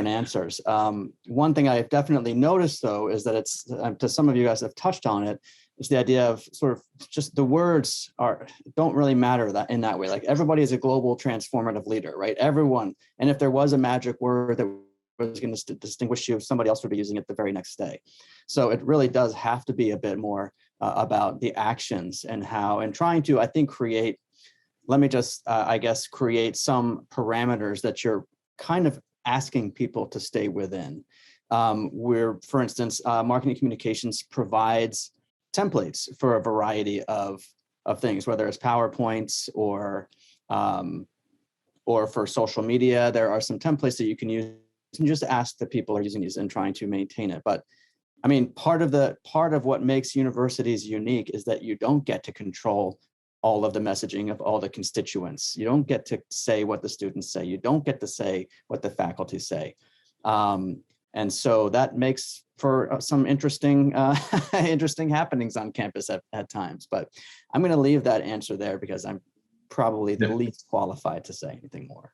[SPEAKER 6] answers. One thing I've definitely noticed, though, is that it's, to some of you guys have touched on it, is the idea of sort of just the words don't really matter that in that way. Like everybody is a global transformative leader, right? Everyone. And if there was a magic word that was going to distinguish you, somebody else would be using it the very next day. So it really does have to be a bit more about the actions and how, and trying to, I think, create, let me just, create some parameters that you're kind of asking people to stay within. For instance, marketing communications provides templates for a variety of things, whether it's PowerPoints or for social media. There are some templates that you can use and just ask the people who are using these and trying to maintain it. But I mean, part of what makes universities unique is that you don't get to control all of the messaging of all the constituents. You don't get to say what the students say. You don't get to say what the faculty say. And so that makes for some interesting happenings on campus at times. But I'm going to leave that answer there because I'm probably the least qualified to say anything more.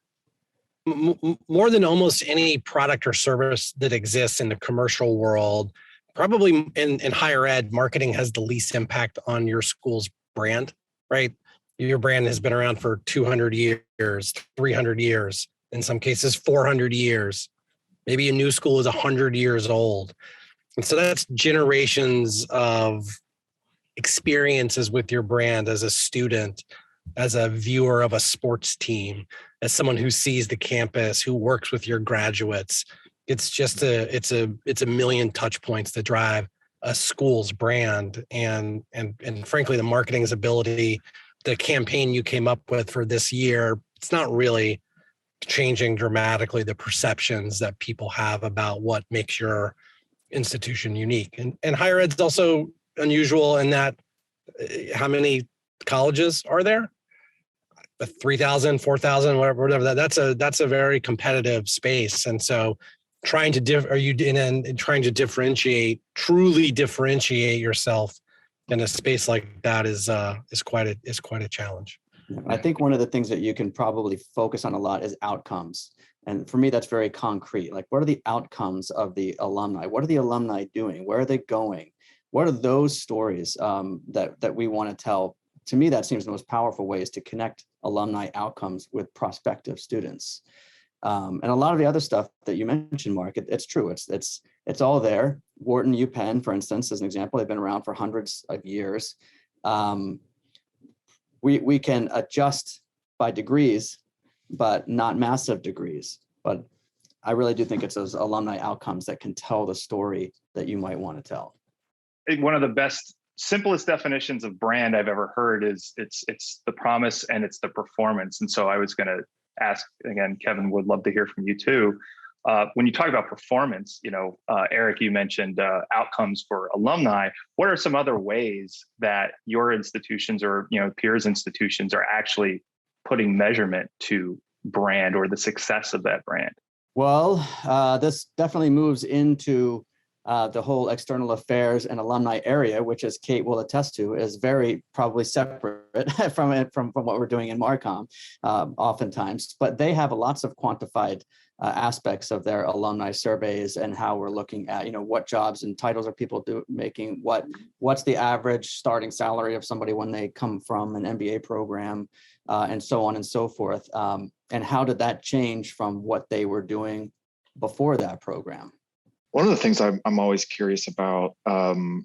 [SPEAKER 4] More than almost any product or service that exists in the commercial world, probably in higher ed, marketing has the least impact on your school's brand, right? Your brand has been around for 200 years, 300 years, in some cases 400 years. Maybe a new school is 100 years old. And so that's generations of experiences with your brand as a student, as a viewer of a sports team, as someone who sees the campus, who works with your graduates. It's just it's a million touch points that drive a school's brand. And frankly, the marketing's ability, the campaign you came up with for this year, it's not really changing dramatically the perceptions that people have about what makes your institution unique. And higher ed's also unusual in that how many colleges are there? 3,000, 4,000, whatever. That's a very competitive space. And so trying to truly differentiate yourself in a space like that is quite a challenge.
[SPEAKER 6] I think one of the things that you can probably focus on a lot is outcomes. And for me, that's very concrete. Like, what are the outcomes of the alumni? What are the alumni doing? Where are they going? What are those stories that we want to tell? To me, that seems the most powerful ways to connect alumni outcomes with prospective students. And a lot of the other stuff that you mentioned, Mark, it's true. It's all there. Wharton, UPenn, for instance, as an example, they've been around for hundreds of years. We can adjust by degrees, but not massive degrees. But I really do think it's those alumni outcomes that can tell the story that you might want to tell.
[SPEAKER 1] One of the simplest definitions of brand I've ever heard is it's the promise and it's the performance. And so I was going to ask again, Kevin, would love to hear from you too. When you talk about performance, Eric, you mentioned outcomes for alumni. What are some other ways that your institutions or peers institutions are actually putting measurement to brand or the success of that brand?
[SPEAKER 6] Well, this definitely moves into the whole external affairs and alumni area, which, as Kate will attest to, is very probably separate from what we're doing in Marcom oftentimes. But they have lots of quantified aspects of their alumni surveys and how we're looking at, what jobs and titles are people making, what's the average starting salary of somebody when they come from an MBA program, and so on and so forth. And how did that change from what they were doing before that program?
[SPEAKER 2] One of the things I'm always curious about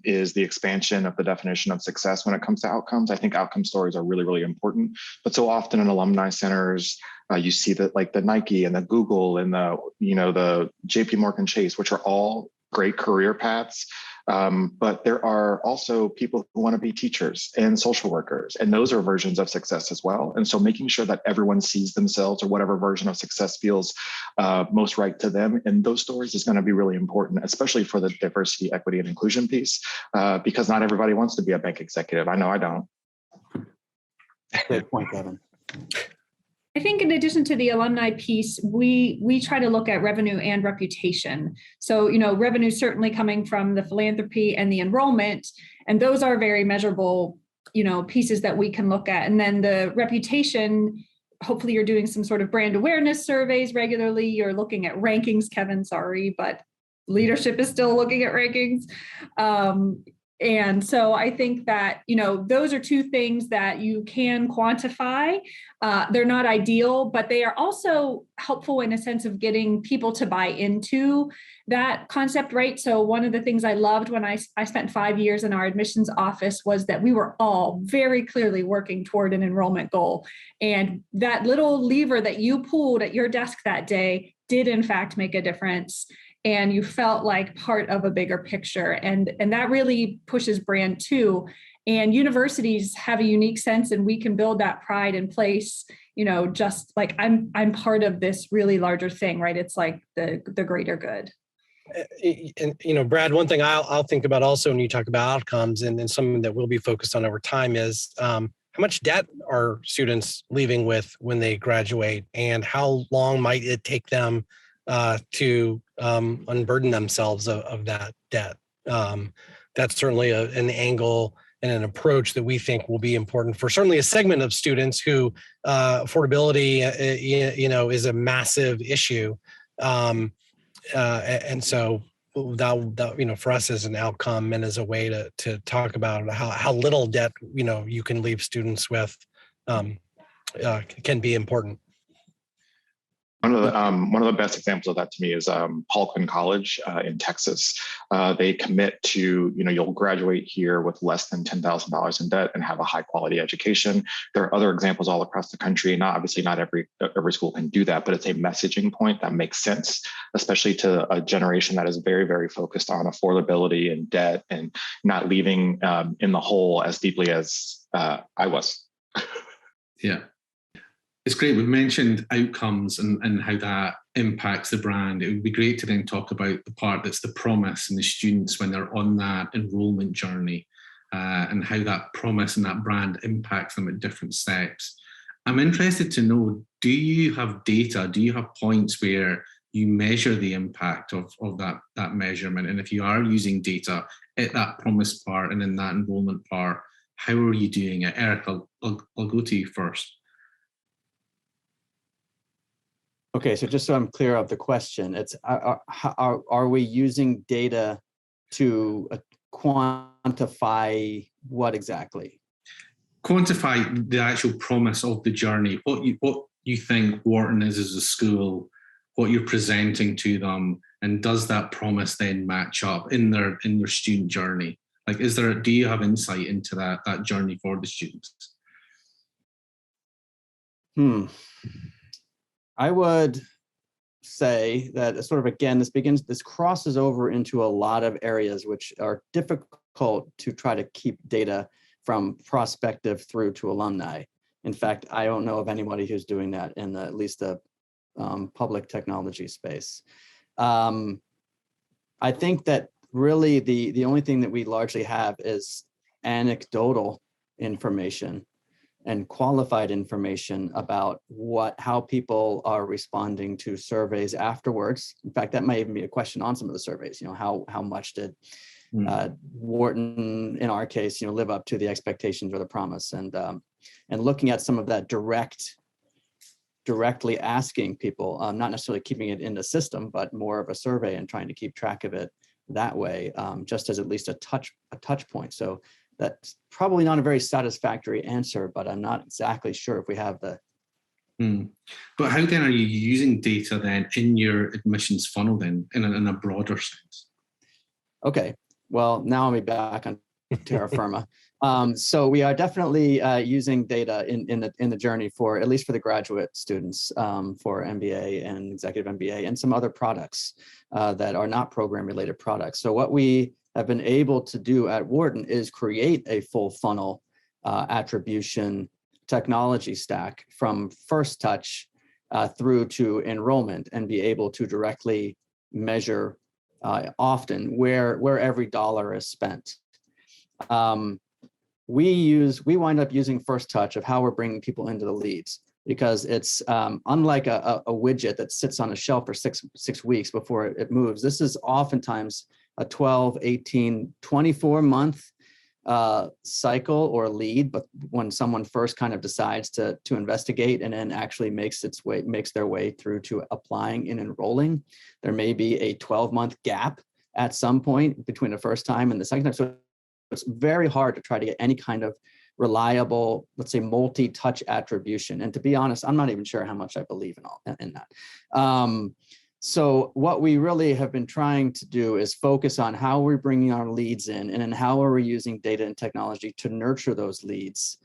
[SPEAKER 2] is the expansion of the definition of success when it comes to outcomes. I think outcome stories are really, really important. But so often in alumni centers, you see that like the Nike and the Google and the JP Morgan Chase, which are all great career paths, But there are also people who want to be teachers and social workers, and those are versions of success as well. And so making sure that everyone sees themselves or whatever version of success feels most right to them in those stories is going to be really important, especially for the diversity, equity, and inclusion piece, because not everybody wants to be a bank executive. I know I don't.
[SPEAKER 6] Great point, Kevin.
[SPEAKER 5] I think in addition to the alumni piece, we try to look at revenue and reputation. So, revenue certainly coming from the philanthropy and the enrollment, and those are very measurable, pieces that we can look at. And then the reputation, hopefully you're doing some sort of brand awareness surveys regularly. You're looking at rankings, Kevin, sorry, but leadership is still looking at rankings. And so I think that, those are two things that you can quantify. They're not ideal, but they are also helpful in a sense of getting people to buy into that concept, right? So one of the things I loved when I spent 5 years in our admissions office was that we were all very clearly working toward an enrollment goal. And that little lever that you pulled at your desk that day did in fact make a difference. And you felt like part of a bigger picture. And that really pushes brand too. And universities have a unique sense, and we can build that pride in place, just like I'm part of this really larger thing, right? It's like the greater good.
[SPEAKER 4] And Brad, one thing I'll think about also when you talk about outcomes, and something that we'll be focused on over time is how much debt are students leaving with when they graduate, and how long might it take them to unburden themselves of that debt. That's certainly an angle and an approach that we think will be important for certainly a segment of students who affordability, is a massive issue. And so that for us as an outcome and as a way to talk about how little debt, you can leave students with can be important.
[SPEAKER 2] One of the best examples of that to me is Paul Quinn College in Texas. They commit to, you'll graduate here with less than $10,000 in debt and have a high quality education. There are other examples all across the country. Obviously not every school can do that, but it's a messaging point that makes sense, especially to a generation that is very, very focused on affordability and debt and not leaving in the hole as deeply as I was.
[SPEAKER 3] Yeah. It's great. We've mentioned outcomes and how that impacts the brand. It would be great to then talk about the part that's the promise and the students when they're on that enrollment journey and how that promise and that brand impacts them at different steps. I'm interested to know, do you have data? Do you have points where you measure the impact of that measurement? And if you are using data at that promise part and in that enrollment part, how are you doing it? Eric, I'll go to you first.
[SPEAKER 6] Okay, so just so I'm clear of the question, it's are we using data to quantify what exactly?
[SPEAKER 3] Quantify the actual promise of the journey, what you think Wharton is as a school, what you're presenting to them, and does that promise then match up in their student journey? Like, do you have insight into that journey for the students?
[SPEAKER 6] I would say that sort of, again, this crosses over into a lot of areas which are difficult to try to keep data from prospective through to alumni. In fact, I don't know of anybody who's doing that in at least the public technology space. I think that really the only thing that we largely have is anecdotal information and qualified information about how people are responding to surveys afterwards. In fact, that might even be a question on some of the surveys. How much did Wharton, in our case, live up to the expectations or the promise, and looking at some of that directly asking people, not necessarily keeping it in the system, but more of a survey and trying to keep track of it that way, just as at least a touch point. So that's probably not a very satisfactory answer, but I'm not exactly sure if we have the.
[SPEAKER 3] But how then are you using data then in your admissions funnel then in a broader sense?
[SPEAKER 6] Okay, well, now I'll be back on terra firma. So we are definitely using data in the journey for, at least for the graduate students, for MBA and executive MBA and some other products that are not program related products. So what we have been able to do at Wharton is create a full funnel attribution technology stack from first touch through to enrollment, and be able to directly measure often where every dollar is spent. We wind up using first touch of how we're bringing people into the leads, because it's unlike a widget that sits on a shelf for six weeks before it moves. This is oftentimes a 12, 18, 24 month cycle or lead, but when someone first kind of decides to investigate and then actually makes their way through to applying and enrolling, there may be a 12-month gap at some point between the first time and the second time. So it's very hard to try to get any kind of reliable, let's say, multi-touch attribution. And to be honest, I'm not even sure how much I believe in that. So what we really have been trying to do is focus on how we're bringing our leads in, and then how are we using data and technology to nurture those leads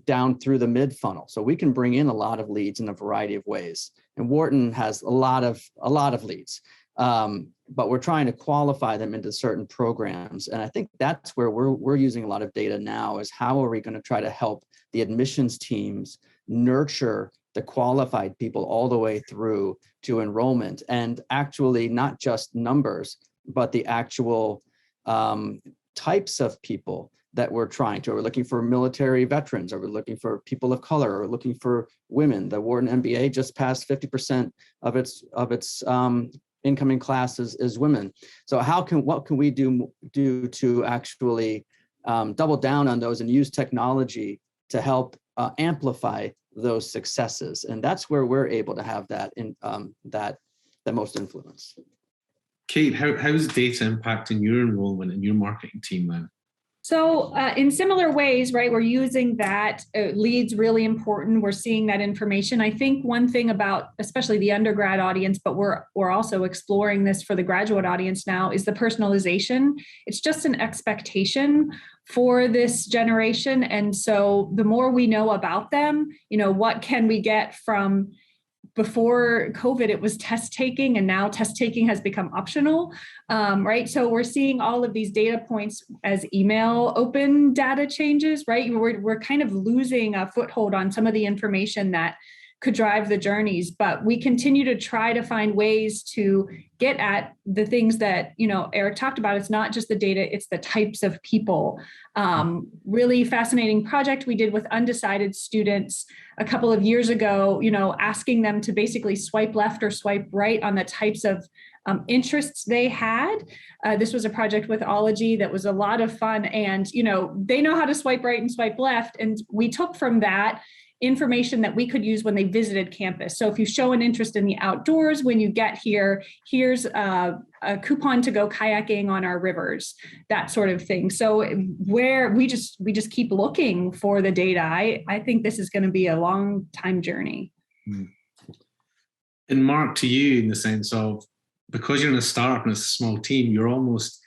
[SPEAKER 6] down through the mid funnel. So we can bring in a lot of leads in a variety of ways. And Wharton has a lot of leads, but we're trying to qualify them into certain programs. And I think that's where we're using a lot of data now, is how are we going to try to help the admissions teams nurture the qualified people all the way through to enrollment, and actually not just numbers, but the actual types of people that we're trying to. Are we looking for military veterans? Are we looking for people of color? Are we looking for women? The Wharton MBA just passed 50% of its incoming classes is women. So what can we do to actually double down on those and use technology to help amplify those successes? And that's where we're able to have that the most influence.
[SPEAKER 3] Kate, how's data impacting your enrollment and your marketing team then?
[SPEAKER 5] So in similar ways, right, we're using that. Leads really important. We're seeing that information. I think one thing about especially the undergrad audience, but we're also exploring this for the graduate audience now, is the personalization. It's just an expectation for this generation. And so the more we know about them, what can we get from before COVID, it was test taking, and now test taking has become optional, right? So we're seeing all of these data points as email open data changes, right? We're kind of losing a foothold on some of the information that could drive the journeys, but we continue to try to find ways to get at the things that, Eric talked about. It's not just the data, it's the types of people. Really fascinating project we did with undecided students a couple of years ago, asking them to basically swipe left or swipe right on the types of interests they had. This was a project with Ology that was a lot of fun, and, they know how to swipe right and swipe left. And we took from that information that we could use when they visited campus. So if you show an interest in the outdoors, when you get here, here's a coupon to go kayaking on our rivers, that sort of thing. So where we just keep looking for the data. I think this is going to be a long time journey.
[SPEAKER 3] And Mark, to you, in the sense of, because you're in a startup and it's a small team, you almost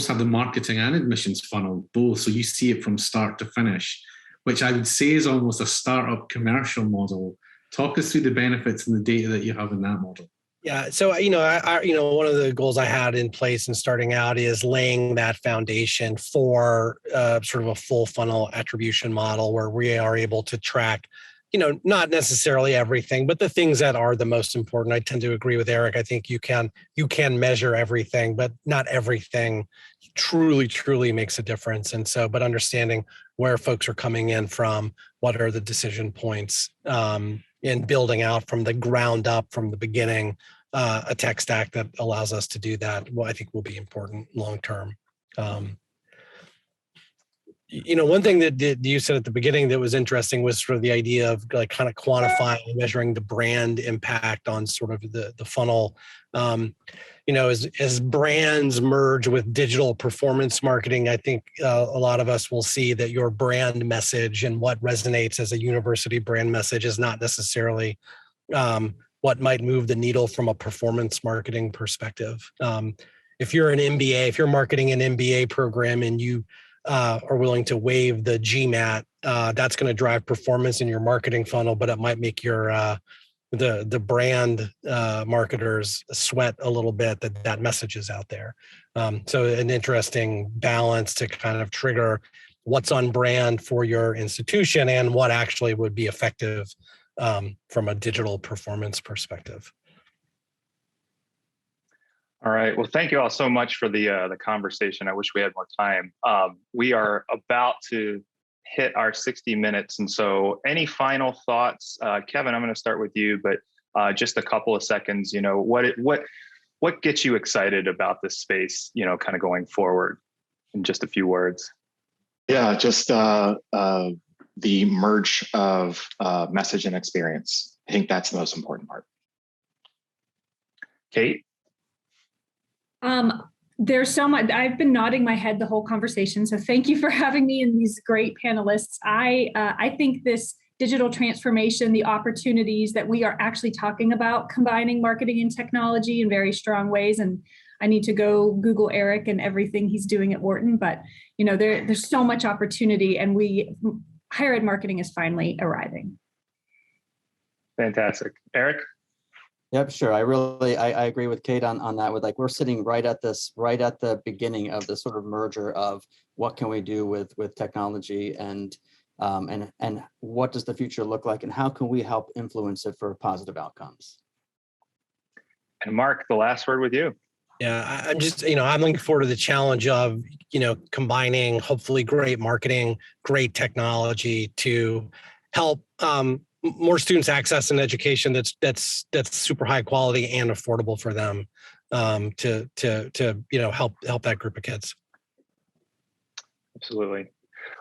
[SPEAKER 3] have the marketing and admissions funnel both. So you see it from start to finish, which I would say is almost a startup commercial model. Talk us through the benefits and the data that you have in that model.
[SPEAKER 4] Yeah. So, one of the goals I had in place in starting out is laying that foundation for sort of a full funnel attribution model where we are able to track, not necessarily everything, but the things that are the most important. I tend to agree with Eric. I think you can measure everything, but not everything truly makes a difference. And so, but understanding where folks are coming in from, what are the decision points, and building out from the ground up, from the beginning, a tech stack that allows us to do that, I think will be important long term. One thing that you said at the beginning that was interesting was sort of the idea of like kind of quantifying and measuring the brand impact on sort of the funnel. As brands merge with digital performance marketing, I think a lot of us will see that your brand message and what resonates as a university brand message is not necessarily what might move the needle from a performance marketing perspective. If you're an MBA, if you're marketing an MBA program and you are willing to waive the GMAT, that's going to drive performance in your marketing funnel, but it might make your the brand marketers sweat a little bit that message is out there. So an interesting balance to kind of trigger what's on brand for your institution and what actually would be effective from a digital performance perspective.
[SPEAKER 1] All right. Well, thank you all so much for the conversation. I wish we had more time. We are about to hit our 60 minutes. And so any final thoughts? Kevin, I'm going to start with you, but just a couple of seconds, what gets you excited about this space, kind of going forward in just a few words?
[SPEAKER 2] Yeah, just the merge of message and experience. I think that's the most important part.
[SPEAKER 1] Kate?
[SPEAKER 5] There's so much. I've been nodding my head the whole conversation. So thank you for having me and these great panelists. I think this digital transformation, the opportunities that we are actually talking about, combining marketing and technology in very strong ways. And I need to go Google Eric and everything he's doing at Wharton. But there's so much opportunity, and higher ed marketing is finally arriving.
[SPEAKER 1] Fantastic. Eric?
[SPEAKER 6] Yep, sure. I agree with Kate on that. We're sitting right at the beginning of this sort of merger of what can we do with technology and what does the future look like and how can we help influence it for positive outcomes.
[SPEAKER 1] And Mark, the last word with you.
[SPEAKER 4] Yeah, I'm just, I'm looking forward to the challenge of, combining hopefully great marketing, great technology to help more students access an education that's super high quality and affordable for them, to help that group of kids.
[SPEAKER 1] Absolutely.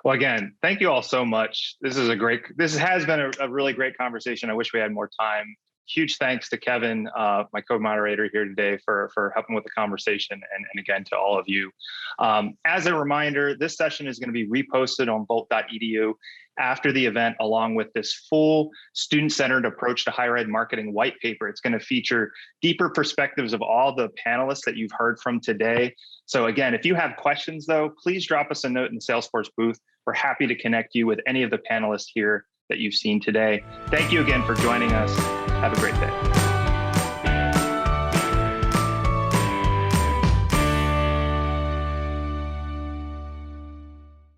[SPEAKER 1] Well, again, thank you all so much. This has been a really great conversation. I wish we had more time. Huge thanks to Kevin, my co-moderator here today, for helping with the conversation, and again to all of you. As a reminder, this session is going to be reposted on volt.edu after the event, along with this full student-centered approach to higher ed marketing white paper. It's going to feature deeper perspectives of all the panelists that you've heard from today. So again, if you have questions though, please drop us a note in the Salesforce booth. We're happy to connect you with any of the panelists here that you've seen today. Thank you again for joining us. Have a great day.